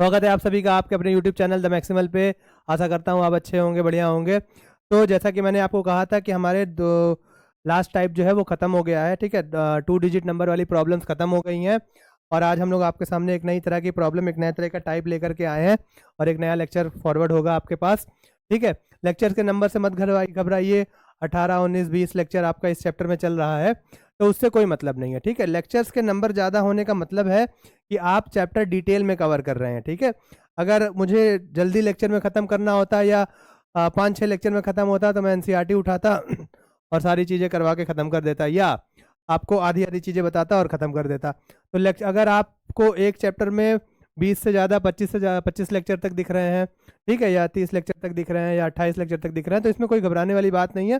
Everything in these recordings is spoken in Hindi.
स्वागत है आप सभी का आपके अपने YouTube चैनल द मैक्सिमल पे। आशा करता हूँ आप अच्छे होंगे, बढ़िया होंगे। तो जैसा कि मैंने आपको कहा था कि हमारे दो लास्ट टाइप जो है वो ख़त्म हो गया है, ठीक है। 2 डिजिट नंबर वाली प्रॉब्लम्स ख़त्म हो गई हैं और आज हम लोग आपके सामने एक नई तरह की प्रॉब्लम, एक नए तरह का टाइप लेकर के आए हैं और एक नया लेक्चर फॉरवर्ड होगा आपके पास, ठीक है। लेक्चर के नंबर से मत घबराइए। 18, 19, 20 लेक्चर आपका इस चैप्टर में चल रहा है, तो उससे कोई मतलब नहीं है, ठीक है। लेक्चर्स के नंबर ज़्यादा होने का मतलब है कि आप चैप्टर डिटेल में कवर कर रहे हैं, ठीक है। अगर मुझे जल्दी लेक्चर में ख़त्म करना होता या 5-6 लेक्चर में ख़त्म होता तो मैं एनसीईआरटी उठाता और सारी चीज़ें करवा के ख़त्म कर देता, या आपको आधी आधी चीज़ें बताता और ख़त्म कर देता। तो लेक्चर अगर आपको एक चैप्टर में 20 से ज़्यादा 25 लेक्चर तक दिख रहे हैं, ठीक है, या 30 लेक्चर तक दिख रहे हैं, या 28 लेक्चर तक दिख रहे हैं, तो इसमें कोई घबराने वाली बात नहीं है।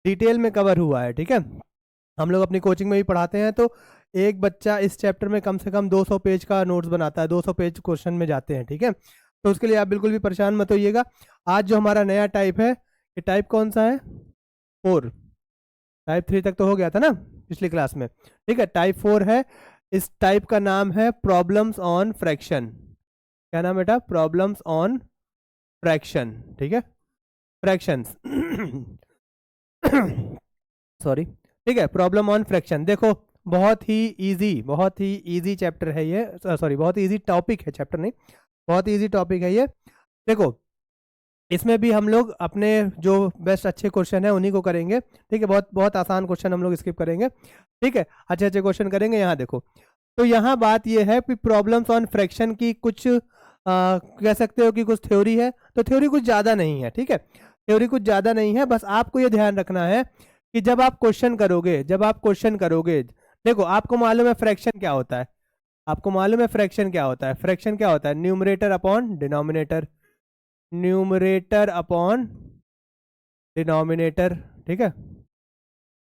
डिटेल में कवर हुआ है, ठीक है। हम लोग अपनी कोचिंग में भी पढ़ाते हैं, तो एक बच्चा इस चैप्टर में कम से कम 200 पेज का नोट्स बनाता है, 200 पेज क्वेश्चन में जाते हैं, ठीक है। तो उसके लिए आप बिल्कुल भी परेशान मत होइएगा। आज जो हमारा नया टाइप है, ये टाइप कौन सा है? 4। टाइप 3 तक तो हो गया था ना पिछली क्लास में, ठीक है। टाइप 4 है। इस टाइप का नाम है प्रॉब्लम्स ऑन फ्रैक्शन। क्या नाम बेटा? प्रॉब्लम्स ऑन फ्रैक्शन, ठीक है। फ्रैक्शंस सॉरी, ठीक है। प्रॉब्लम ऑन फ्रैक्शन, देखो बहुत ही इजी चैप्टर है ये, सॉरी बहुत ही इजी टॉपिक है, चैप्टर नहीं, बहुत ही इजी टॉपिक है ये। देखो, इसमें भी हम लोग अपने जो बेस्ट अच्छे क्वेश्चन है उन्हीं को करेंगे, ठीक है। बहुत बहुत आसान क्वेश्चन हम लोग स्किप करेंगे, ठीक है। अच्छे अच्छे क्वेश्चन करेंगे। यहाँ देखो, तो यहाँ बात ये है कि प्रॉब्लम्स ऑन फ्रैक्शन की कुछ कह सकते हो कि कुछ थ्योरी है, तो थ्योरी कुछ ज़्यादा नहीं है, ठीक है। थ्योरी कुछ ज़्यादा नहीं है, बस आपको ये ध्यान रखना है कि जब आप क्वेश्चन करोगे, देखो आपको मालूम है फ्रैक्शन क्या होता है। आपको मालूम है फ्रैक्शन क्या होता है? फ्रैक्शन क्या होता है? Numerator upon denominator, numerator upon denominator, ठीक है।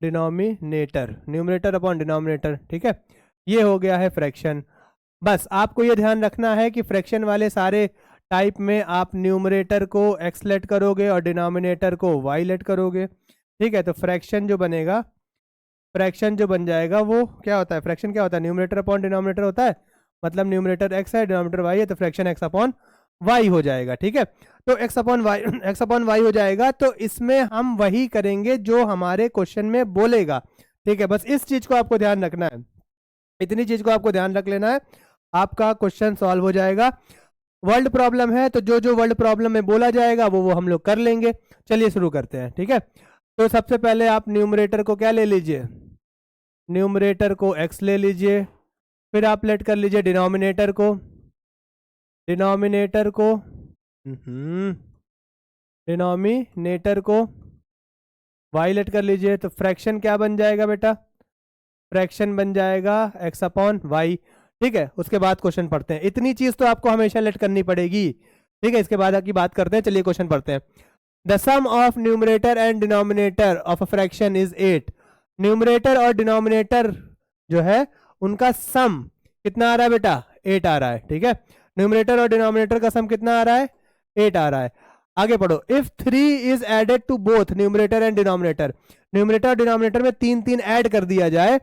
डिनोमिनेटर, न्यूमरेटर अपॉन डिनोमिनेटर, ठीक है। ये हो गया है फ्रैक्शन। बस आपको ये ध्यान रखना है कि फ्रैक्शन वाले सारे टाइप में आप न्यूमरेटर को एक्स लेट करोगे और डिनोमिनेटर को वाई लेट करोगे, ठीक है। तो फ्रैक्शन जो बनेगा, फ्रैक्शन जो बन जाएगा वो क्या होता है? फ्रैक्शन क्या होता है? न्यूमरेटर अपॉन डिनोमिनेटर होता है, मतलब न्यूमरेटर एक्स है, डिनोमिनेटर वाई है, तो फ्रैक्शन एक्स अपॉन वाई हो जाएगा, ठीक है। तो X upon Y X upon Y हो जाएगा। तो इसमें हम वही करेंगे जो हमारे क्वेश्चन में बोलेगा, ठीक है। बस इस चीज को आपको ध्यान रखना है, इतनी चीज को आपको ध्यान रख लेना है, आपका क्वेश्चन सॉल्व हो जाएगा। वर्ल्ड प्रॉब्लम है तो जो जो वर्ल्ड प्रॉब्लम में बोला जाएगा वो हम लोग कर लेंगे। चलिए शुरू करते हैं, ठीक है। तो सबसे पहले आप न्यूमरेटर को क्या ले लीजिए? न्यूमरेटर को x ले लीजिए, फिर आप लेट कर लीजिए डिनोमिनेटर को, डिनोमिनेटर को डिनोमिनेटर को y लेट कर लीजिए। तो फ्रैक्शन क्या बन जाएगा बेटा? फ्रैक्शन बन जाएगा x अपॉन वाई, ठीक है। उसके बाद क्वेश्चन पढ़ते हैं। इतनी चीज तो आपको हमेशा लेट करनी पड़ेगी, ठीक है। इसके बाद की बात करते हैं, चलिए क्वेश्चन पढ़ते हैं। The sum of numerator and denominator of a fraction is 8। Numerator और डिनोमिनेटर जो है उनका सम कितना आ रहा है बेटा? 8 आ रहा है, ठीक है। न्यूमरेटर और डिनोमिनेटर का सम कितना आ रहा है? 8 आ रहा है। आगे पढ़ो। If 3 is added to both numerator and denominator, numerator और डिनोमिनेटर में 3 ऐड कर दिया जाए,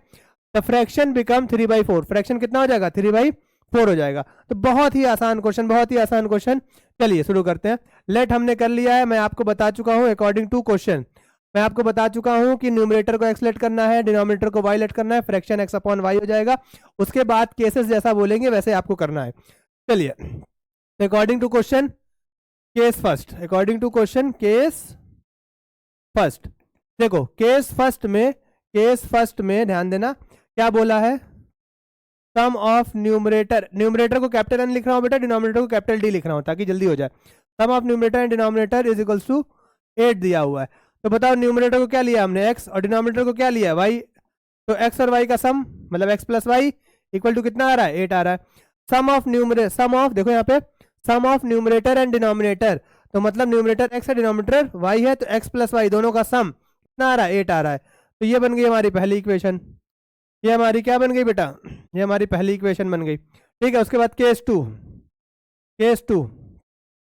द फ्रैक्शन बिकम 3/4। फ्रैक्शन कितना हो जाएगा? 3/4 हो जाएगा। तो बहुत ही आसान क्वेश्चन, बहुत ही आसान क्वेश्चन। चलिए शुरू करते हैं। लेट हमने कर लिया है, मैं आपको बता चुका हूं अकॉर्डिंग टू क्वेश्चन, मैं आपको बता चुका हूं कि न्यूमरेटर को एक्स लेट करना है, डिनोमिनेटर को वाई लेट करना है, फ्रैक्शन एक्स अपॉन वाई हो जाएगा। उसके बाद केसेस जैसा बोलेंगे वैसे आपको करना है। चलिए, according to question case first, according to question case first. देखो केस फर्स्ट में ध्यान देना, क्या बोला है? सम ऑफ न्यूमरेटर, न्यूमरेटर को कैपिटल एन लिख रहा हूं बेटा, डिनोमिनेटर को कैपिटल डी लिख रहा हूं ताकि जल्दी हो जाए। Sum of numerator and denominator is equals to 8 दिया हुआ है। तो बताओ न्यूमरेटर को क्या लिया हमने? x, और डिनोमिनेटर को क्या लिया? y। तो x और y का सम मतलब x plus Y equal to कितना आ रहा है? 8 आ रहा है। Sum of numerator, sum of, देखो यहाँ पे sum of numerator and denominator, तो मतलब न्यूमरेटर x है, डिनोमिनेटर y है, तो x प्लस वाई दोनों का सम कितना आ रहा है? 8 आ रहा है। तो ये बन गई हमारी पहली इक्वेशन। ये हमारी क्या बन गई बेटा? ये हमारी पहली इक्वेशन बन गई, ठीक है। उसके बाद case two, case two,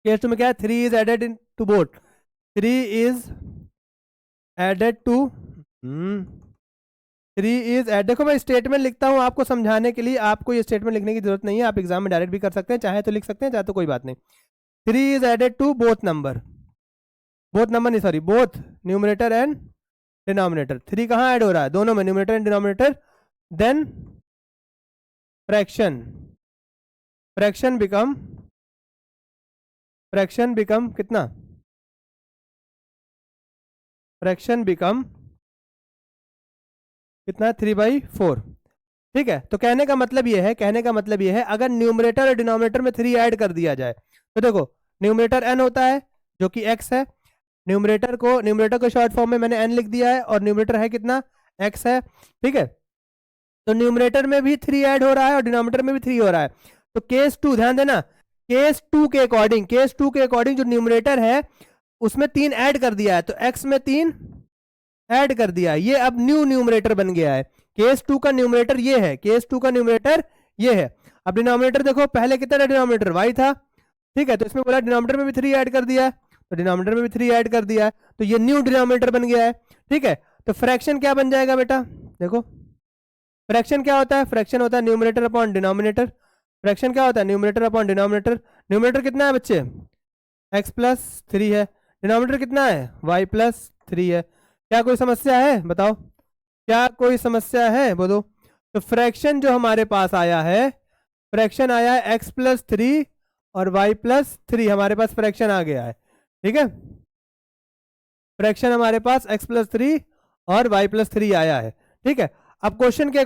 case two में क्या है? 3 is added in to both, 3 is added to 3 is add, देखो मैं स्टेटमेंट लिखता हूँ आपको समझाने के लिए, आपको ये स्टेटमेंट लिखने की जरूरत नहीं है, आप एग्जाम में डायरेक्ट भी कर सकते हैं, चाहे तो लिख सकते हैं, चाहे तो कोई बात नहीं। 3 is added to both number नहीं sorry, both numerator and denominator. 3 कहाँ ऐड हो रहा है? दोनों में, numerator and denominator. Then fraction become कितना? फ्रैक्शन बिकम कितना? 3/4। ठीक है, तो कहने का मतलब ये है अगर न्यूमरेटर और डिनोमिनेटर में 3 ऐड कर दिया जाए तो देखो, न्यूमरेटर n होता है जो कि x है, न्यूमरेटर को शॉर्ट फॉर्म में मैंने n लिख दिया है, और न्यूमरेटर है कितना? x है। ठीक है, तो न्यूमरेटर में भी 3 ऐड हो रहा है और डिनोमिनेटर में भी 3 हो रहा है। तो केस 2 ध्यान देना, केस 2 के अकॉर्डिंग जो न्यूमरेटर है उसमें 3 ऐड कर दिया है, तो x में 3 ऐड कर दिया, ये अब न्यू न्यूमरेटर बन गया है। केस 2 का न्यूमरेटर ये है, अब डिनोमिनेटर देखो, पहले कितना था डिनोमिनेटर? y था। ठीक है, तो इसमें बोला डिनोमिनेटर में भी 3 ऐड कर दिया है, तो डिनोमिनेटर में भी 3 ऐड कर दिया है, तो ये न्यू डिनोमिनेटर बन गया है। ठीक है, तो फ्रैक्शन क्या बन जाएगा बेटा? देखो फ्रैक्शन क्या होता है? फ्रैक्शन होता है न्यूमरेटर अपॉन डिनोमिनेटर। फ्रैक्शन क्या होता है? Numerator upon denominator. न्यूमरेटर कितना है बच्चे? x+3 है। डिनोमिनेटर कितना है? y+3 है। क्या कोई समस्या है? बताओ, क्या कोई समस्या है? बोलो। तो फ्रैक्शन जो हमारे पास आया है, फ्रैक्शन आया है x+3 और y+3, हमारे पास फ्रैक्शन आ गया है। ठीक है, फ्रैक्शन हमारे पास x+3 और y+3 आया है। ठीक है, अब क्वेश्चन के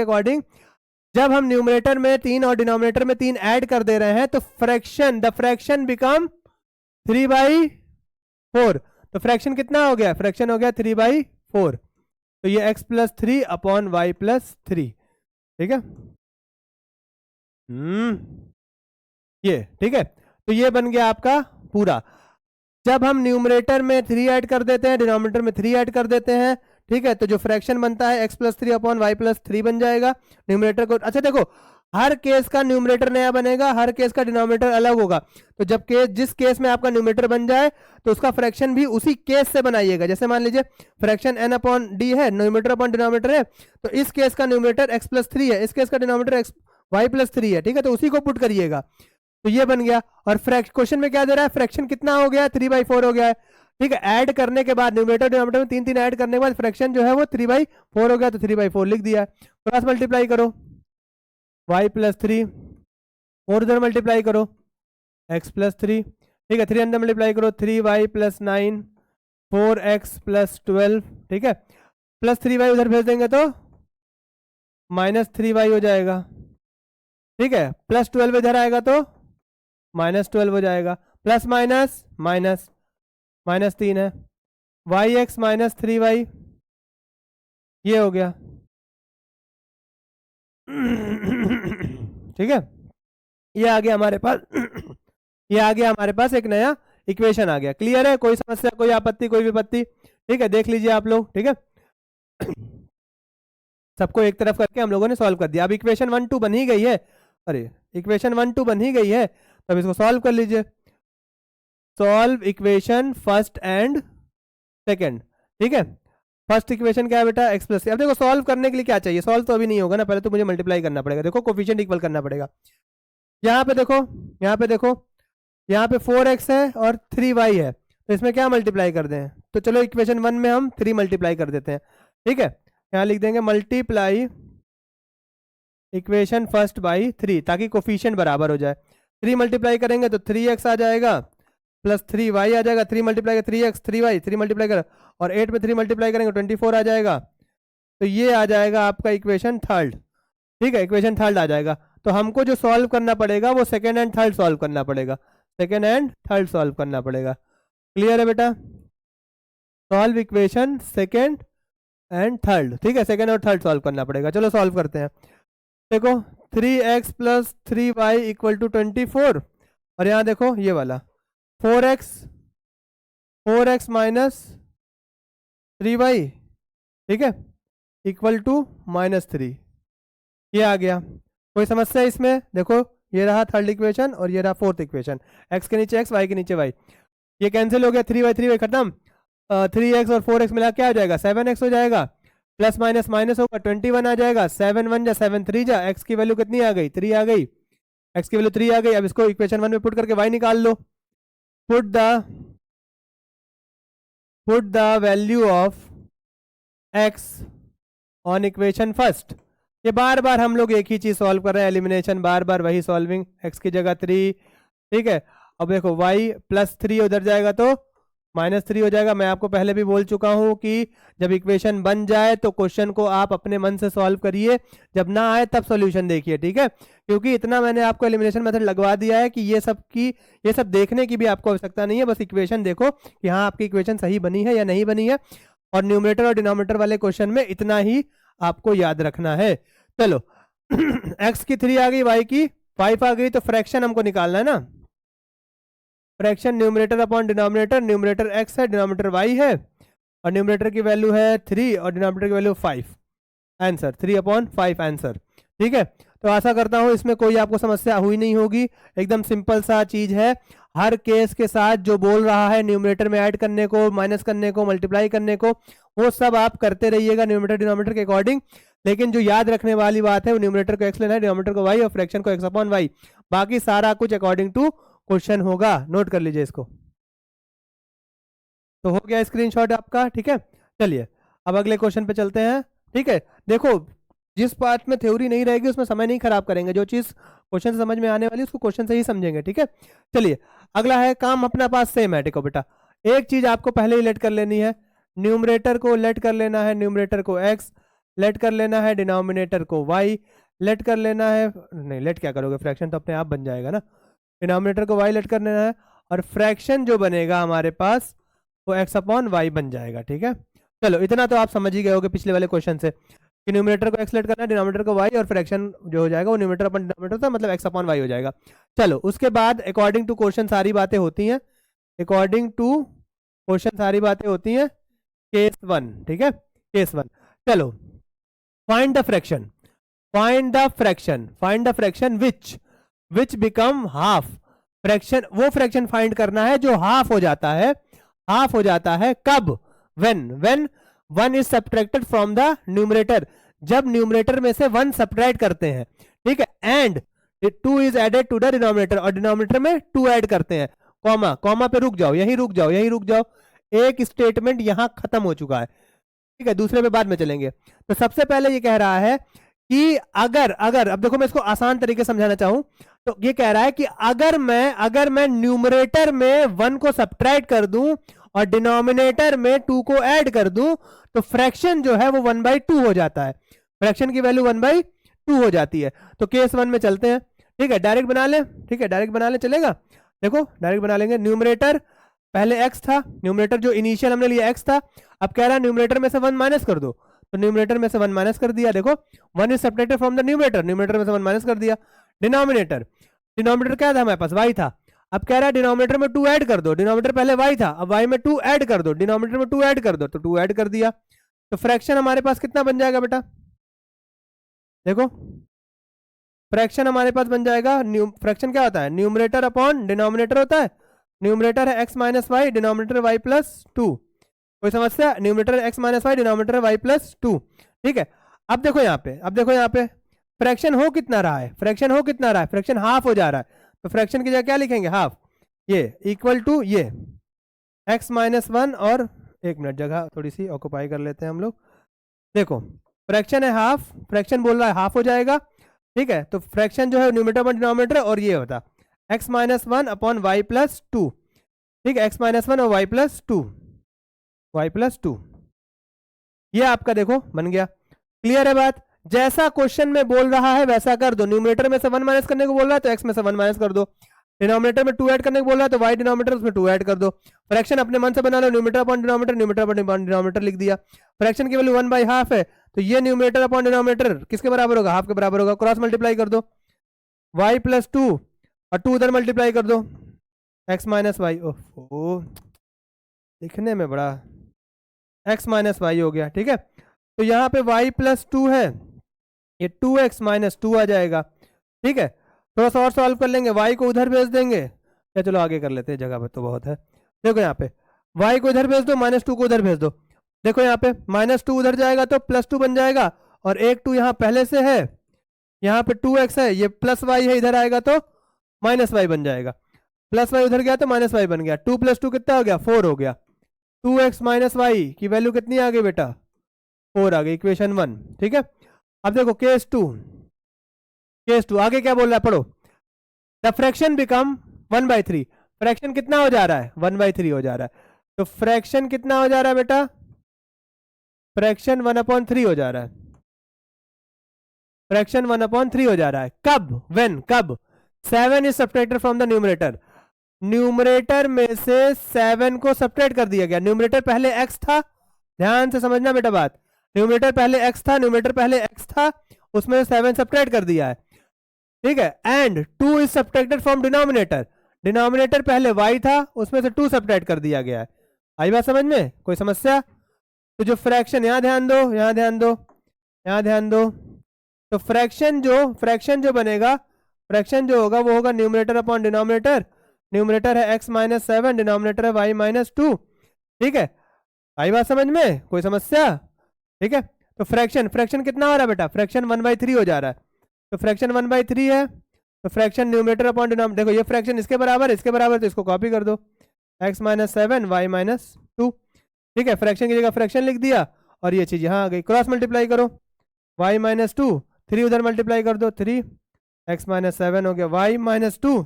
अकॉर्डिंग जब हम न्यूमरेटर में 3 और डिनोमिनेटर में 3 ऐड कर दे रहे हैं तो द फ्रैक्शन बिकम 3/4। तो फ्रैक्शन कितना हो गया? फ्रैक्शन हो गया 3/4। तो ये x+3 अपॉन y+3। ठीक है, ये ठीक है, तो ये बन गया आपका पूरा। जब हम न्यूमरेटर में 3 ऐड कर देते हैं, डिनोमिनेटर में 3 ऐड कर देते हैं, ठीक है, तो जो फ्रैक्शन बनता है x+3 अपॉन y+3 बन जाएगा। न्यूमरेटर को, अच्छा देखो, हर केस का न्यूमरेटर नया बनेगा, हर केस का डिनोमिनेटर अलग होगा। तो जब जिस केस में आपका न्यूमरेटर बन जाए तो उसका फ्रैक्शन भी उसी केस से बनाइएगा। जैसे मान लीजिए फ्रैक्शन n/d है, न्यूमरेटर अपॉन डिनोमिनेटर है, तो इस केस का न्यूमरेटर x+3 है, इस केस का डिनोमिनेटर y+3 है। ठीक है, तो उसी को पुट करिएगा, तो ये बन गया। और क्वेश्चन में क्या दे रहा है? फ्रैक्शन कितना हो गया? 3/4 हो गया है। ठीक है, ऐड करने के बाद न्यूमरेटर डिनोमिनेटर में 3 ऐड करने के बाद फ्रैक्शन जो है वो 3/4 हो गया, तो 3/4 लिख दिया। क्रॉस मल्टीप्लाई करो, y+3 और उधर मल्टीप्लाई करो x+3। ठीक है, 3 अंदर मल्टीप्लाई करो, 3y+9 4x+12। ठीक है, +3y उधर भेज देंगे तो -3y हो जाएगा। ठीक है, +12 इधर आएगा तो -12 हो जाएगा, प्लस माइनस माइनस -3 है, yx -3y, ये हो गया। ठीक है, ये आ गया हमारे पास ये आ गया हमारे पास, एक नया इक्वेशन आ गया। क्लियर है? कोई समस्या, कोई आपत्ति, कोई विपत्ति? ठीक है, देख लीजिए आप लोग। ठीक है, सबको एक तरफ करके हम लोगों ने सॉल्व कर दिया। अब इक्वेशन 1 2 बन ही गई है, अरे इक्वेशन 1 2 बन ही गई है, तब इसको सॉल्व कर लीजिए। Solve equation first and second. ठीक है, फर्स्ट इक्वेशन क्या है बेटा? x+3। अब देखो सॉल्व करने के लिए क्या चाहिए? सॉल्व तो अभी नहीं होगा ना, पहले तो मुझे मल्टीप्लाई करना पड़ेगा। देखो कोफिशिएंट इक्वल करना पड़ेगा। यहाँ पे देखो, यहाँ पे 4x है और 3y है, तो इसमें क्या मल्टीप्लाई कर दें? तो चलो इक्वेशन 1 में हम 3 मल्टीप्लाई कर देते हैं। ठीक है, यहाँ लिख देंगे मल्टीप्लाई इक्वेशन फर्स्ट बाई 3, ताकि कोफिशिएंट बराबर हो जाए। 3 मल्टीप्लाई करेंगे तो 3x आ जाएगा, प्लस 3y आ जाएगा, 3 मल्टीप्लाई 3x 3y, 3 मल्टीप्लाई कर, और 8 में 3 मल्टीप्लाई करेंगे 24 आ जाएगा। तो ये आ जाएगा आपका इक्वेशन थर्ड। ठीक है, इक्वेशन थर्ड आ जाएगा। तो हमको जो सॉल्व करना पड़ेगा वो सेकेंड एंड थर्ड सॉल्व करना पड़ेगा, सेकेंड एंड थर्ड सॉल्व करना पड़ेगा। क्लियर है बेटा? Solve equation second and third. ठीक है, सेकेंड और थर्ड सॉल्व करना पड़ेगा। चलो सॉल्व करते हैं। देखो 3x + 3y = 24, और यहाँ देखो ये वाला 4x -3y, ठीक है, = -3, ये आ गया। कोई समस्या इसमें? देखो ये रहा थर्ड इक्वेशन और ये रहा फोर्थ इक्वेशन, x के नीचे x, y के नीचे y, ये कैंसिल हो गया, 3y खत्म। 3x और 4x मिला क्या हो जाएगा? 7x हो जाएगा। प्लस माइनस माइनस होगा 21 आ जाएगा, 7 1 जा 7 3 जा, एक्स की वैल्यू कितनी आ गई 3 आ गई, एक्स की वैल्यू 3 आ गई। अब इसको इक्वेशन 1 में पुट करके वाई निकाल लो। Put the value of X on equation first. ये बार बार हम लोग एक ही चीज सॉल्व कर रहे हैं, एलिमिनेशन, बार बार वही सॉल्विंग, एक्स की जगह 3, ठीक है। अब देखो y +3 उधर जाएगा तो -3 हो जाएगा। मैं आपको पहले भी बोल चुका हूं कि जब इक्वेशन बन जाए तो क्वेश्चन को आप अपने मन से सॉल्व करिए, जब ना आए तब सॉल्यूशन देखिए, ठीक है। क्योंकि इतना मैंने आपको एलिमिनेशन मेथड लगवा दिया है कि ये सब देखने की भी आपको आवश्यकता नहीं है, बस इक्वेशन देखो कि हाँ आपकी इक्वेशन सही बनी है या नहीं बनी है। और न्यूमरेटर और डिनोमिनेटर वाले क्वेश्चन में इतना ही आपको याद रखना है। चलो x की 3 आ गई, y की 5 आ गई, तो फ्रैक्शन हमको निकालना है ना। Fraction numerator upon denominator, numerator x है, डिनोमिनेटर y है, और न्यूमरेटर की वैल्यू है 3 और डिनोमिनेटर की वैल्यू 5। आंसर 3/5 आंसर, ठीक है। तो आशा करता हूं इसमें कोई आपको समस्या हुई नहीं होगी, एकदम सिंपल सा चीज है। हर केस के साथ जो बोल रहा है न्यूमरेटर में ऐड करने को, माइनस करने को, मल्टीप्लाई करने को, वो सब आप करते रहिएगा न्यूमरेटर डिनोमिनेटर के अकॉर्डिंग। लेकिन जो याद रखने वाली बात है वो न्यूमरेटर को x लेना है, डिनोमिनेटर को y और फ्रैक्शन को x/y। बाकी सारा कुछ अकॉर्डिंग टू क्वेश्चन होगा, नोट कर लीजिए इसको। तो हो गया स्क्रीनशॉट आपका, ठीक है। चलिए अब अगले क्वेश्चन पे चलते हैं, ठीक है। देखो जिस पार्ट में थ्योरी नहीं रहेगी उसमें समय नहीं खराब करेंगे, जो चीज क्वेश्चन से समझ में आने वाली उसको क्वेश्चन से ही समझेंगे, ठीक है। चलिए अगला है, काम अपना पास सेम है। देखो बेटा एक चीज आपको पहले ही लेट कर लेनी है, न्यूमरेटर को लेट कर लेना है, न्यूमरेटर को x लेट कर लेना है, डिनोमिनेटर को y लेट कर लेना है, नहीं लेट क्या करोगे, फ्रैक्शन तो अपने आप बन जाएगा ना। डिनोमिनेटर को y लेट कर लेना है और फ्रैक्शन जो बनेगा हमारे पास वो x/y बन जाएगा, ठीक है। चलो इतना तो आप समझ ही गए होगे पिछले वाले क्वेश्चन से कि न्यूमरेटर को x लेट करना है, डिनोमिनेटर को y, और फ्रैक्शन जो हो जाएगा वो न्यूमरेटर अपन डिनोमिनेटर था, मतलब x/y हो जाएगा। चलो उसके बाद अकॉर्डिंग टू क्वेश्चन सारी बातें होती हैं, अकॉर्डिंग टू क्वेश्चन सारी बातें होती हैं। केस 1, ठीक है, केस 1। चलो find the fraction, find the fraction, find the fraction which become half. Fraction, वो फ्रैक्शन फाइंड करना है जो हाफ हो जाता है। हाफ हो जाता है कब? When 1 is subtracted from the numerator, जब न्यूमरेटर में से 1 सब्ट्रैक्ट करते हैं, ठीक है। And 2 is added to the denominator, और डिनोमिनेटर में 2 ऐड करते हैं। कॉमा, कॉमा पे रुक जाओ, यहीं रुक जाओ, यहीं रुक जाओ। एक स्टेटमेंट यहां खत्म हो चुका है, ठीक है, दूसरे पे बाद में चलेंगे। तो सबसे पहले ये कह रहा है कि अगर अब देखो मैं इसको आसान तरीके से समझाना चाहूं तो ये कह रहा है कि अगर मैं न्यूमरेटर में 1 को सब्ट्रैक्ट कर दूं और डिनोमिनेटर में 2 को ऐड कर दूं तो फ्रैक्शन जो है वो 1/2 हो जाता है, फ्रैक्शन की वैल्यू 1/2 हो जाती है। तो केस 1 में चलते हैं, ठीक है, डायरेक्ट बना ले, ठीक है, डायरेक्ट बना ले, चलेगा। देखो डायरेक्ट बना लेंगे। न्यूमरेटर पहले x था, न्यूमरेटर जो इनिशियल हमने लिया x था, अब कह रहा है न्यूमरेटर में से 1 माइनस कर दो, तो न्यूमरेटर में से 1 माइनस कर दिया। देखो 1 is subtracted from the numerator, numerator में से 1 माइनस कर दिया। डिनोमिनेटर, डिनोमिनेटर क्या था हमारे पास, y था, अब कह रहा है डिनोमिनेटर में 2 ऐड कर दो, डिनोमिनेटर पहले y था, अब y में 2 ऐड कर दो, डिनोमिनेटर में 2 ऐड कर दो, तो 2 ऐड कर दिया। तो फ्रैक्शन हमारे पास कितना बन जाएगा बेटा, देखो फ्रैक्शन हमारे पास बन जाएगा, फ्रैक्शन क्या होता है, न्यूमरेटर अपॉन डिनोमिनेटर होता है। न्यूमरेटर है x minus Y, denominator y+2। कोई समस्या, numerator x minus Y, denominator y+2, ठीक है। अब देखो यहाँ पे, अब देखो यहाँ पे फ्रैक्शन हो कितना रहा है, फ्रैक्शन हो कितना रहा है, फ्रैक्शन हाफ हो जा रहा है, तो फ्रैक्शन की जगह क्या लिखेंगे, हाफ, ये इक्वल टू ये x-1, और एक मिनट जगह थोड़ी सी ऑक्युपाई कर लेते हैं हम लोग। देखो फ्रैक्शन है हाफ, फ्रैक्शन बोल रहा है हाफ हो जाएगा, ठीक है। तो फ्रैक्शन जो है न्यूमरेटर अपॉन डिनोमिनेटर, और ये होता x-1 अपॉन y+2, ठीक है, x-1 और y+2, ये आपका देखो बन गया। क्लियर है बात, जैसा क्वेश्चन में बोल रहा है वैसा कर दो। न्यूमरेटर में से 1 माइनस करने को बोल रहा है तो x में से 1 माइनस कर दो, डिनोमिनेटर में 2 ऐड करने को बोल रहा है तो y डिनोमिनेटर उसमें 2 ऐड कर दो। फ्रैक्शन अपने मन से बना लो, numerator upon denominator, numerator upon denominator लिख दिया। फ्रैक्शन की वैल्यू 1/2 है, तो ये न्यूमरेटर अपॉन डिनोमिनेटर किसके बराबर होगा, हाफ के बराबर होगा। क्रॉस मल्टीप्लाई कर दो, y+2 और 2 उधर मल्टीप्लाई कर दो, x-y, ओह लिखने में बड़ा, x-y हो गया, ठीक है। तो यहाँ पे y+2 है, ये 2x-2 आ जाएगा, ठीक है। थोड़ा सा और सॉल्व कर लेंगे, y को उधर भेज देंगे, या चलो आगे कर लेते हैं, जगह पर तो बहुत है। देखो यहाँ पे y को इधर भेज दो, -2 को उधर भेज दो, देखो यहाँ पे -2 उधर जाएगा तो +2 बन जाएगा, और एक 2 यहाँ पहले से है, यहाँ पे 2x है, ये +y है, इधर आएगा तो -y बन जाएगा। +y उधर गया तो -y बन गया। 2 + 2 कितना हो गया? 4 हो गया। 2x - y की वैल्यू कितनी आ गई बेटा? 4 आ गई, इक्वेशन 1। ठीक है, अब देखो केस 2 आगे क्या बोल रहा है, पढ़ो। The fraction become 1/3। फ्रैक्शन कितना हो जा रहा है? 1/3 हो जा रहा है। तो फ्रैक्शन कितना हो जा रहा है बेटा? फ्रैक्शन 1/3 हो जा रहा है। फ्रैक्शन 1/3 हो जा रहा है। कब? व्हेन? कब? 7 is subtracted from the numerator. Numerator में से 7 को सब्ट्रैक्ट कर दिया गया। न्यूमरेटर पहले x था, ध्यान से समझना बेटा बात। न्यूमरेटर पहले x था, न्यूमरेटर पहले x था, उसमें से 7 सब्ट्रैक्ट कर दिया है। ठीक है, and 2 is subtracted from denominator. Denominator पहले y था, उसमें से 2 सब्ट्रैक्ट कर दिया गया है। आई बात समझ में? कोई समस्या? तो जो फ्रैक्शन, यहां ध्यान दो, यहां ध्यान दो, यहां ध्यान दो। तो फ्रैक्शन जो बनेगा, फ्रैक्शन जो होगा वो होगा न्यूमरेटर अपॉन डिनोमिनेटर। न्यूमरेटर है x - 7, डिनोमिनेटर है y - 2। ठीक है, आई बात समझ में? कोई समस्या? ठीक है, तो फ्रैक्शन कितना हो रहा है बेटा? फ्रैक्शन 1/3 हो जा रहा है। तो फ्रैक्शन 1/3 है, तो फ्रैक्शन न्यूमरेटर अपॉन डिनोमिनेटर, देखो ये फ्रैक्शन इसके बराबर, इसके बराबर, तो इसको कॉपी कर दो, x - 7 y - 2। ठीक है, फ्रैक्शन की जगह फ्रैक्शन लिख दिया, और ये चीज यहाँ आ गई। क्रॉस मल्टीप्लाई करो, y - 2, 3 उधर मल्टीप्लाई कर दो, 3 x - 7 हो गया, y - 2,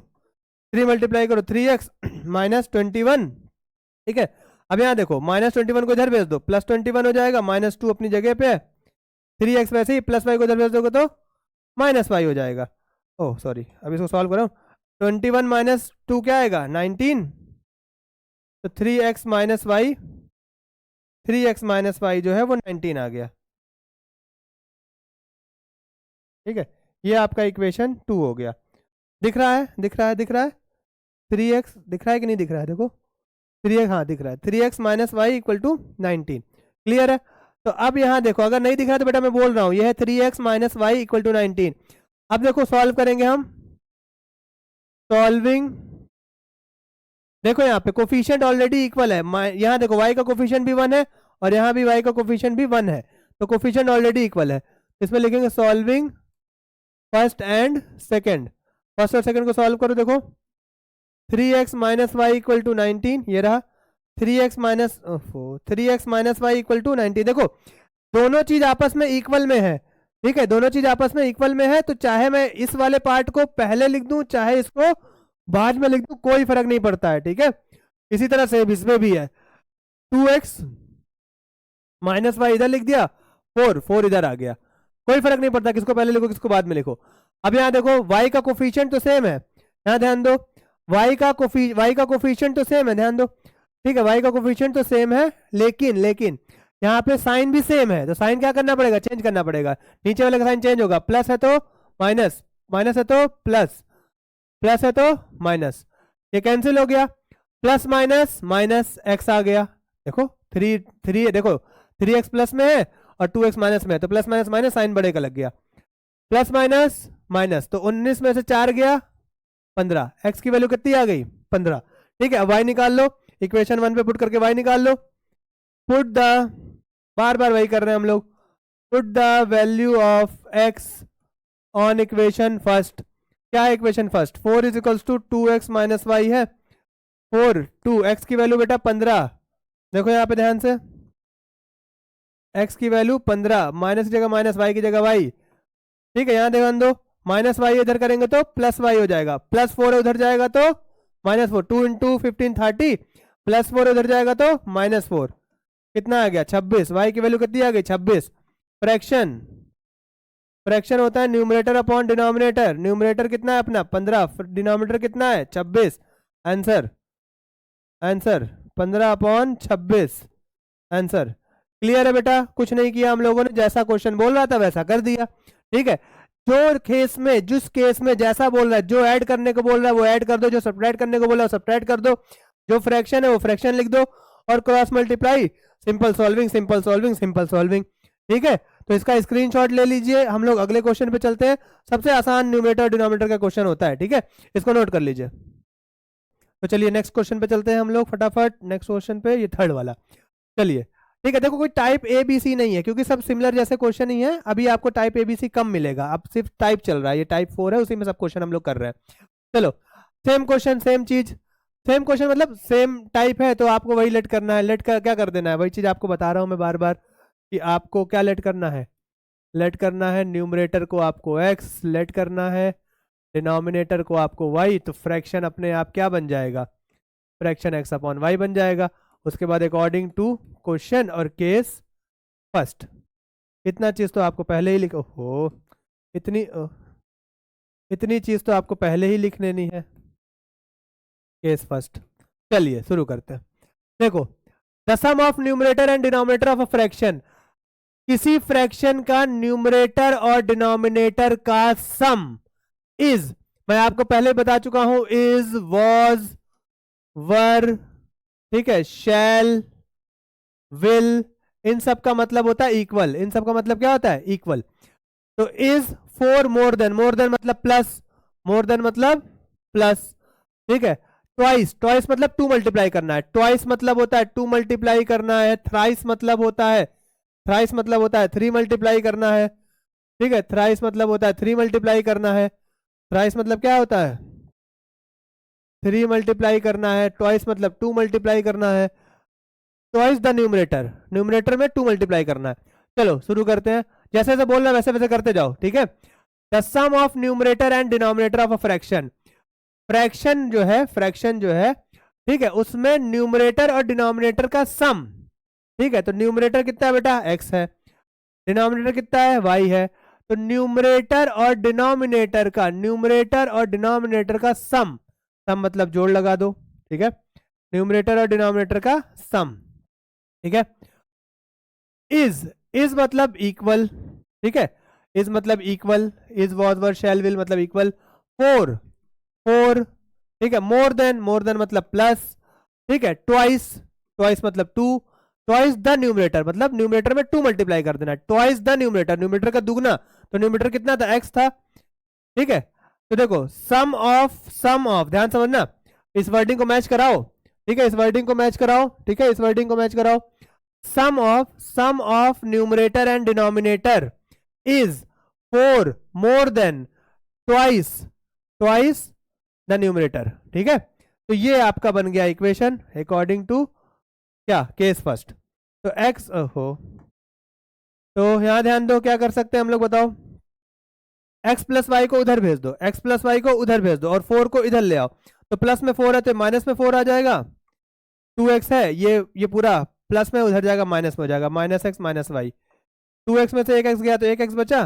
3 मल्टीप्लाई करो, 3x - 21। ठीक है, अब यहाँ देखो -21 को इधर भेज दो, +21 हो जाएगा, -2 अपनी जगह पे है, 3x वैसे ही, +y को इधर भेज दोगे तो -y हो जाएगा। ओह सॉरी, अब इसको सॉल्व करो। 21 - 2 क्या आएगा? 19। तो 3x - y जो है वो 19 आ गया। ठीक है, ये आपका इक्वेशन 2 हो गया। दिख रहा है? दिख रहा है? दिख रहा है? 3x दिख रहा है कि नहीं दिख रहा है? देखो 3x, हाँ दिख रहा है। 3x - y = 19। क्लियर है? तो अब यहाँ देखो, अगर नहीं दिख रहा है तो बेटा मैं बोल रहा हूँ, ये है 3x - y = 19। अब देखो सॉल्व करेंगे हम। सॉल्विंग, देखो यहाँ पे कोफिशिएंट ऑलरेडी इक्वल है। यहाँ देखो y का कोफिशिएंट भी 1 है, और यहाँ भी y का कोफिशिएंट भी 1 है, तो कोफिशिएंट ऑलरेडी इक्वल है। इसमें लिखेंगे solving first and second. First और सेकंड को सॉल्व करो, देखो 3x - y = 19, ये रहा 3x - y = 19। देखो दोनों चीज आपस में इक्वल में है। ठीक है, दोनों चीज आपस में इक्वल में है, तो चाहे मैं इस वाले पार्ट को पहले लिख दूं, चाहे इसको बाद में लिख दूं, कोई फर्क नहीं पड़ता है। ठीक है, इसी तरह से इसमें भी है, 2x - y इधर लिख दिया, 4 इधर आ गया, कोई फर्क नहीं पड़ता किसको पहले लिखो किसको बाद में लिखो। अब यहाँ देखो y का कोफिशिएंट तो सेम है, यहाँ ध्यान दो, y का कोफिशिएंट तो सेम है, ध्यान दो। ठीक है, y का कोफिशिएंट तो सेम है, लेकिन यहाँ पे साइन भी सेम है, तो साइन क्या करना पड़ेगा? चेंज करना पड़ेगा। नीचे वाले का साइन चेंज होगा, प्लस है तो माइनस, माइनस है तो प्लस, प्लस है तो माइनस, ये कैंसिल हो गया, प्लस माइनस माइनस x आ गया। देखो 3 देखो 3x प्लस में है और 2x माइनस में है, तो प्लस माइनस माइनस साइन बड़े का लग गया, प्लस माइनस माइनस, तो 19 में से 4 गया 15, x की वैल्यू कितनी आ गई? 15। ठीक है, अब y निकाल लो, इक्वेशन 1 पे पुट करके y निकाल लो। पुट द, बार बार वही कर रहे हैं हम लोग, put the value of x on equation first. क्या है इक्वेशन फर्स्ट? 4 = 2x - y है, 4 2 x की वैल्यू बेटा 15। देखो यहाँ पे ध्यान से, x की वैल्यू 15, माइनस की जगह माइनस, y की जगह y। ठीक है, यहाँ ध्यान दो, -y इधर करेंगे तो +y हो जाएगा, +4 उधर जाएगा तो -4, 2 × 15 30, +4 उधर जाएगा तो -4, कितना आ गया? 26। y की वैल्यू कितनी आ गई? 26। फ्रैक्शन, फ्रैक्शन होता है न्यूमरेटर अपॉन डिनोमिनेटर। न्यूमरेटर कितना है अपना? 15, डिनोमिनेटर कितना है? 26। Answer, answer 15/26 answer. क्लियर है बेटा? कुछ नहीं किया हम लोगों ने, जैसा क्वेश्चन बोल रहा था वैसा कर दिया। ठीक है, जो केस में, जिस केस में जैसा बोल रहा है, जो ऐड करने को बोल रहा है वो ऐड कर दो, जो सब्ट्रैक्ट करने को बोल रहा है वो सब्ट्रैक्ट कर दो, जो फ्रैक्शन है वो फ्रैक्शन लिख दो, और cross multiply, simple solving, simple solving, simple solving. ठीक है, तो इसका स्क्रीनशॉट ले लीजिए, हम लोग अगले क्वेश्चन पे चलते हैं। सबसे आसान न्यूमरेटर डिनोमिनेटर का क्वेश्चन होता है। ठीक है, इसको नोट कर लीजिए। तो चलिए नेक्स्ट क्वेश्चन पे चलते हैं हम लोग फटाफट। नेक्स्ट क्वेश्चन पे, ये थर्ड वाला, चलिए ठीक है, देखो कोई टाइप ए बी सी नहीं है क्योंकि सब सिमिलर जैसे क्वेश्चन ही है। अभी आपको टाइप ए बी सी कम मिलेगा, अब सिर्फ टाइप चल रहा है, ये टाइप 4 है, उसी में सब क्वेश्चन हम लोग कर रहे हैं। चलो सेम क्वेश्चन सेम चीज, सेम क्वेश्चन मतलब सेम टाइप है तो आपको वही लेट करना है। लेट कर क्या कर देना है, वही चीज आपको बता रहा हूं मैं बार बार कि आपको क्या लेट करना है। लेट करना है न्यूमरेटर को आपको x लेट करना है, डिनोमिनेटर को आपको y, तो फ्रैक्शन अपने आप क्या बन जाएगा, फ्रैक्शन x अपॉन वाई बन जाएगा। उसके बाद अकॉर्डिंग टू क्वेश्चन और केस फर्स्ट, इतना चीज तो आपको पहले ही लिखो हो, इतनी चीज तो आपको पहले ही लिख लेनी है, केस फर्स्ट। चलिए शुरू करते हैं। देखो the sum of numerator and denominator of a fraction, किसी फ्रैक्शन का न्यूमरेटर और डिनोमिनेटर का सम इज, मैं आपको पहले बता चुका हूं, इज, वॉज, वर, ठीक है, शैल, विल, इन सब का मतलब होता है इक्वल। इन सब का मतलब क्या होता है, इक्वल। तो इज फोर मोर देन मतलब प्लस, मोर देन मतलब प्लस, ठीक है। ट्वाइस, ट्वाइस मतलब टू मल्टीप्लाई करना है, ट्वाइस मतलब होता है टू मल्टीप्लाई करना है। थ्राइस मतलब होता है, थ्राइस मतलब होता है थ्री मल्टीप्लाई करना है, ठीक है। थ्राइस मतलब होता है थ्री मल्टीप्लाई करना है, थ्राइस मतलब क्या होता है, थ्री मल्टीप्लाई करना है। ट्वाइस मतलब टू मल्टीप्लाई करना है। ट्वाइस द न्यूमरेटर, न्यूमरेटर में टू मल्टीप्लाई करना है। चलो शुरू करते हैं, जैसे जैसे बोल रहा है वैसे वैसे करते जाओ, ठीक है। The sum of numerator and denominator of a fraction, fraction जो है, फ्रैक्शन जो है, ठीक है, उसमें न्यूमरेटर और डिनोमिनेटर का सम, ठीक है। तो न्यूमरेटर कितना है बेटा, x है, डिनोमिनेटर कितना है, y है। तो न्यूमरेटर और डिनोमिनेटर का, न्यूमरेटर और डिनोमिनेटर का सम, सम मतलब जोड़ लगा दो, ठीक है। न्यूमरेटर और डिनोमिनेटर का सम, ठीक है। इज मतलब इक्वल, ठीक है, इज मतलब equal, is was were shell will मतलब इक्वल। फोर, फोर, ठीक है। मोर देन मतलब प्लस, ठीक है। ट्वाइस, ट्वाइस मतलब टू, ट्वाइस द न्यूमरेटर मतलब न्यूमरेटर में टू मल्टीप्लाई कर देना, ट्वाइस द न्यूमरेटर, न्यूमरेटर का दुगना, तो न्यूमरेटर कितना था, x था, ठीक है। तो देखो सम ऑफ ध्यान समझना, इस वर्डिंग को मैच कराओ, ठीक है, इस वर्डिंग को मैच कराओ, ठीक है, इस वर्डिंग को मैच कराओ। Sum of numerator and denominator is four more than twice, twice the numerator, ठीक है। तो ये आपका बन गया इक्वेशन अकॉर्डिंग टू क्या, केस फर्स्ट। तो x हो, तो यहां ध्यान दो क्या कर सकते हैं हम लोग, बताओ। x प्लस वाई को उधर भेज दो, x प्लस वाई को उधर भेज दो और 4 को इधर ले आओ। तो प्लस में 4 है तो माइनस में 4 आ जाएगा, 2x है, ये पूरा प्लस में उधर जाएगा, माइनस में हो जाएगा, minus x minus Y. 2x में से एक x गया तो एक x बचा,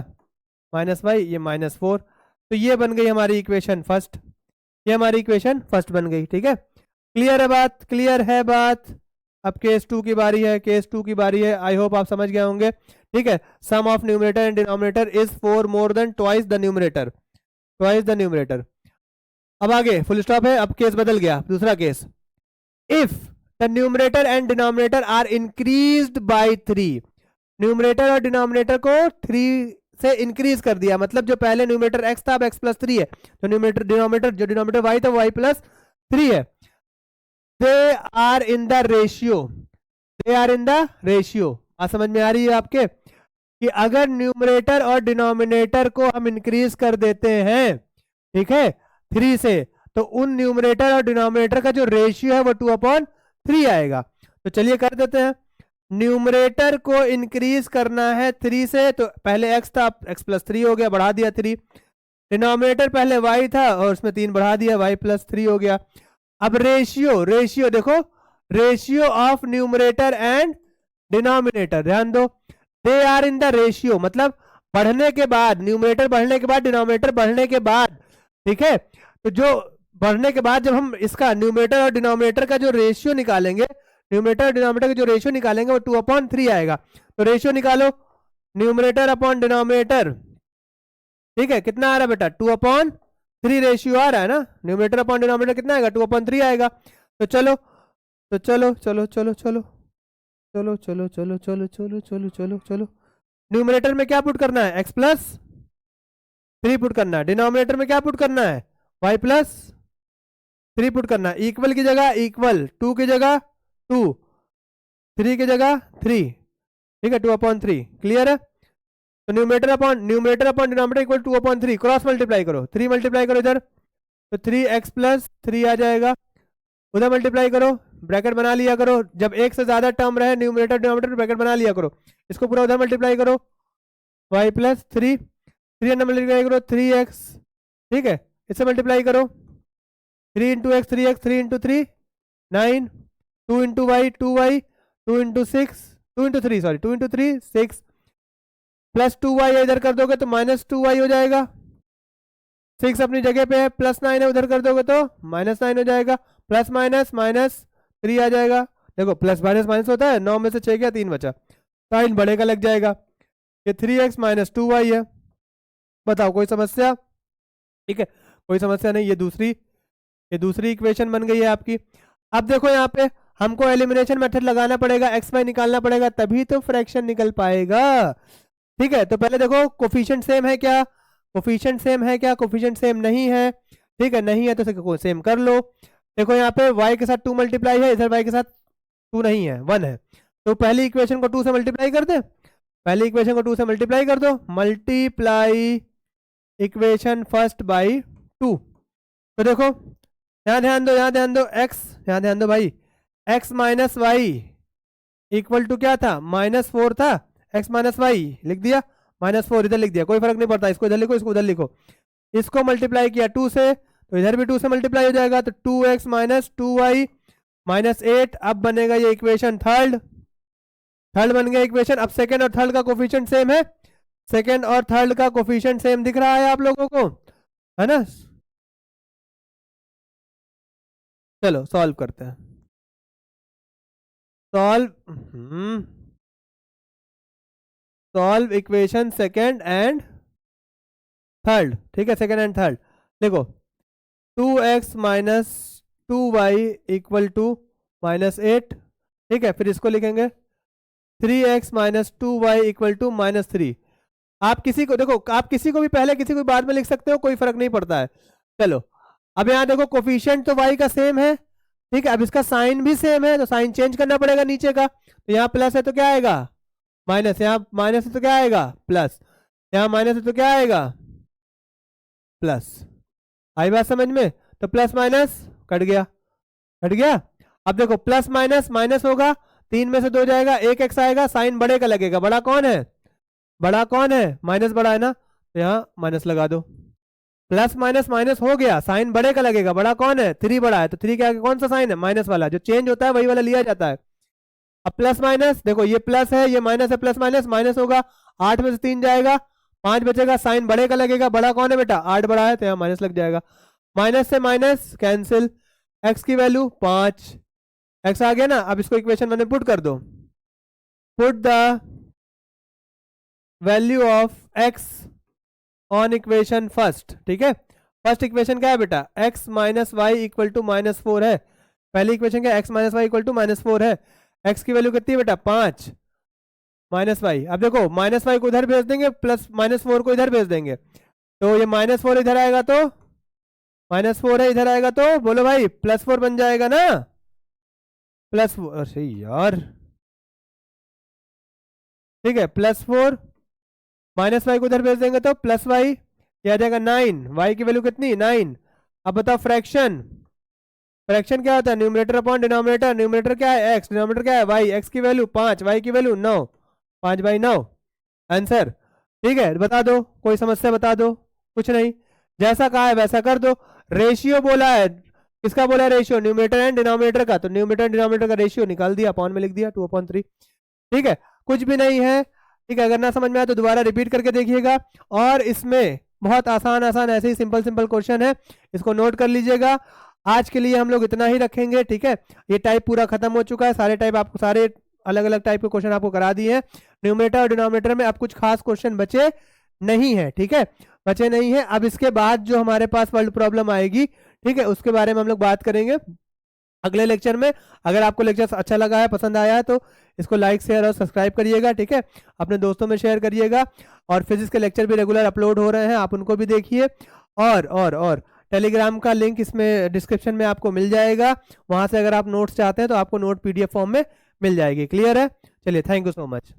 माइनस वाई, ये माइनस 4। तो ये बन गई हमारी इक्वेशन फर्स्ट, ये हमारी इक्वेशन फर्स्ट बन गई, ठीक है। क्लियर है बात, क्लियर है बात। अब केस 2 की बारी है, केस 2 की बारी है, आई होप आप समझ गए होंगे, ठीक है। Sum of numerator and denominator is 4 more than twice the numerator, twice the numerator. अब आगे फुल स्टॉप है, अब केस बदल गया, दूसरा case. If the numerator and denominator are increased by 3, numerator और डिनोमिनेटर को 3 से इंक्रीज कर दिया, मतलब जो पहले न्यूमरेटर x था अब x प्लस 3 है, तो न्यूमरेटर डिनोमिनेटर, जो डिनोमिनेटर y था वो y प्लस 3 है। They are in the ratio, they are in the ratio, बात समझ में आ रही है आपके, कि अगर न्यूमरेटर और डिनोमिनेटर को हम इंक्रीज कर देते हैं, ठीक है, 3 से, तो उन न्यूमरेटर और डिनोमिनेटर का जो रेशियो है वो 2/3 आएगा। तो चलिए कर देते हैं, न्यूमरेटर को इंक्रीज करना है 3 से, तो पहले x था, x प्लस 3 हो गया, बढ़ा दिया 3। डिनोमिनेटर पहले y था और उसमें 3 बढ़ा दिया, y प्लस 3 हो गया। अब रेशियो, रेशियो देखो, ratio of numerator and denominator, ध्यान दो, they are in the ratio मतलब बढ़ने के बाद, न्यूमरेटर बढ़ने के बाद, डिनोमिनेटर बढ़ने के बाद, ठीक है। तो जो बढ़ने के बाद जब हम इसका न्यूमरेटर और डिनोमिनेटर का जो रेशियो निकालेंगे, न्यूमरेटर और डिनोमिनेटर का जो रेशियो निकालेंगे वो 2/3 आएगा। तो रेशियो निकालो, न्यूमरेटर अपॉन डिनोमिनेटर, ठीक है, कितना आ रहा है बेटा, 2/3 रेशियो आ रहा है ना, न्यूमरेटर अपॉन डिनोमिनेटर कितना आएगा, 2/3 आएगा। तो चलो, तो चलो चलो चलो चलो चलो चलो चलो चलो चलो चलो चलो चलो, न्यूमरेटर में क्या पुट करना है, x प्लस 3 पुट करना है, डिनोमिनेटर में क्या पुट करना है, y प्लस 3 पुट करना है, इक्वल की जगह इक्वल, 2 की जगह 2, 3 की जगह 3, ठीक है, 2/3, क्लियर है। तो numerator upon denominator equal 2/3, cross multiply करो, 3 मल्टीप्लाई करो इधर, तो 3x प्लस 3 आ जाएगा, उधर मल्टीप्लाई करो, ब्रैकेट बना लिया करो, जब एक से ज्यादा टर्म रहे न्यूमरेटर डिनोमिनेटर ब्रैकेट बना लिया करो, इसको पूरा उधर मल्टीप्लाई करो, y प्लस 3, 3 अंदर मल्टीप्लाई करो 3x, ठीक है, इससे मल्टीप्लाई करो 3 into X 3x, 3 into 3 9, 2 into Y 2y, 2 into 6, 2 into 3 sorry 2 into 3 6, plus 2y इधर कर दोगे तो -2y हो जाएगा, 6 अपनी जगह पे है, +9 है, उधर कर दोगे तो -9 हो जाएगा, प्लस माइनस -3 आ जाएगा। देखो प्लस माइनस माइनस होता है, 9 में से 6 गया 3 बचा, साइन बड़े का लग जाएगा, ये 3x - 2y है। बताओ कोई समस्या? ठीक है, कोई समस्या नहीं। ये दूसरी इक्वेशन बन गई है आपकी। अब देखो यहाँ पे हमको एलिमिनेशन मेथड लगाना पड़ेगा, एक्स वाई निकालना पड़ेगा, तभी तो फ्रैक्शन निकल पाएगा। ठीक है, तो पहले देखो कोफिशिएंट सेम है क्या, कोफिशिएंट सेम है क्या, कोफिशिएंट सेम नहीं है, ठीक है, नहीं है तो सेम कर लो। देखो यहाँ पे y के साथ 2 मल्टीप्लाई है, इधर y के साथ 2 नहीं है 1 है, तो पहली इक्वेशन को 2 से मल्टीप्लाई कर दे, पहली इक्वेशन को 2 से मल्टीप्लाई कर दो, मल्टीप्लाई इक्वेशन फर्स्ट बाई 2। तो देखो यहाँ ध्यान दो, यहाँ ध्यान दो, x यहाँ ध्यान दो भाई, x minus Y equal to क्या था, -4 था, x माइनस वाई लिख दिया, -4 इधर लिख दिया, कोई फर्क नहीं पड़ता, इसको इधर लिखो, इसको उधर लिखो, इसको मल्टीप्लाई किया 2 से, तो इधर भी 2 से मल्टीप्लाई हो जाएगा, तो 2x - 2y - 8। अब बनेगा ये इक्वेशन थर्ड बन गया इक्वेशन। अब सेकंड और थर्ड का कोफिशिएंट सेम है, सेकंड और थर्ड का कोफिशिएंट सेम दिख रहा है आप लोगों को, है ना। चलो सॉल्व करते हैं, solve equation second and third. ठीक है, सेकंड एंड थर्ड देखो, 2x - 2y इक्वल टू -8, ठीक है, फिर इसको लिखेंगे 3x - 2y इक्वल टू -3। आप किसी को देखो, आप किसी को भी पहले किसी को बाद में लिख सकते हो, कोई फर्क नहीं पड़ता है। चलो अब यहाँ देखो कोफिशिएंट तो y का सेम है, ठीक है, अब इसका साइन भी सेम है, तो साइन चेंज करना पड़ेगा नीचे का, तो यहाँ प्लस है तो क्या आएगा माइनस, यहाँ माइनस है तो क्या आएगा प्लस, यहाँ माइनस है तो क्या आएगा प्लस। आई बात समझ में? तो प्लस माइनस कट गया, कट गया। अब देखो प्लस माइनस माइनस होगा, 3 में से 2 जाएगा, 1x आएगा, साइन बड़े का लगेगा, बड़ा कौन है, बड़ा कौन है, माइनस बड़ा है ना, तो यहाँ माइनस लगा दो, प्लस माइनस माइनस हो गया, साइन बड़े का लगेगा, बड़ा कौन है 3 बड़ा है, तो 3 के आगे कौन सा साइन है माइनस वाला, जो चेंज होता है वही वाला लिया जाता है। अब प्लस माइनस देखो, ये प्लस है ये माइनस है, प्लस माइनस माइनस होगा, 8 में से 3 जाएगा, 5 बचेगा, साइन बड़े का लगेगा, बड़ा कौन है बेटा 8 बड़ा है, तो यहाँ माइनस लग जाएगा, माइनस से माइनस कैंसिल, एक्स की वैल्यू 5, एक्स आ गया ना। अब इसको इक्वेशन में पुट कर दो, put the value of X on equation first. ठीक है, फर्स्ट इक्वेशन क्या है बेटा, x - y इक्वल टू -4 है, पहली इक्वेशन क्या है, x - y इक्वल टू -4 है, x की वैल्यू कितनी है बेटा 5 -y। अब देखो -y को इधर भेज देंगे, प्लस -4 को इधर भेज देंगे, तो ये -4 इधर आएगा तो -4 है, इधर आएगा तो बोलो भाई +4 बन जाएगा ना, +4, अरे यार ठीक है, +4 -y को इधर भेज देंगे तो +y, ये आ जाएगा 9, y की वैल्यू कितनी 9। अब बताओ फ्रैक्शन, फ्रैक्शन क्या होता है, न्यूमरेटर अपॉन डिनोमिनेटर, न्यूमरेटर क्या है x, डिनोमिनेटर क्या है y, x की वैल्यू 5, y की वैल्यू 9, 5/9 आंसर। ठीक है, बता दो कोई समस्या, बता दो, कुछ नहीं, जैसा कहा है वैसा कर दो। रेशियो बोला है, किसका बोला है रेशियो, न्यूमरेटर एंड डिनोमिनेटर का, तो न्यूमरेटर एंड डिनोमिनेटर का रेशियो निकाल दिया, अपॉन में लिख दिया 2/3। ठीक है, कुछ भी नहीं है। ठीक है, अगर ना समझ में आए तो दोबारा रिपीट करके देखिएगा, और इसमें बहुत आसान आसान ऐसे ही सिंपल सिंपल क्वेश्चन है, इसको नोट कर लीजिएगा। आज के लिए हम लोग इतना ही रखेंगे, ठीक है, ये टाइप पूरा खत्म हो चुका है, सारे टाइप आपको, सारे अलग अलग टाइप के क्वेश्चन आपको करा दिए हैं। न्यूमरेटर और डिनोमिनेटर में अब कुछ खास क्वेश्चन बचे नहीं है, ठीक है, बचे नहीं है। अब इसके बाद जो हमारे पास वर्ल्ड प्रॉब्लम आएगी, ठीक है, उसके बारे में हम लोग बात करेंगे अगले लेक्चर में। अगर आपको लेक्चर अच्छा लगा है, पसंद आया है, तो इसको लाइक शेयर और सब्सक्राइब करिएगा, ठीक है, अपने दोस्तों में शेयर करिएगा, और फिजिक्स के लेक्चर भी रेगुलर अपलोड हो रहे हैं, आप उनको भी देखिए, और टेलीग्राम का लिंक इसमें डिस्क्रिप्शन में आपको मिल जाएगा, वहां से अगर आप नोट्स चाहते हैं तो आपको नोट PDF फॉर्म में मिल जाएगी। क्लियर है? चलिए, थैंक यू सो मच।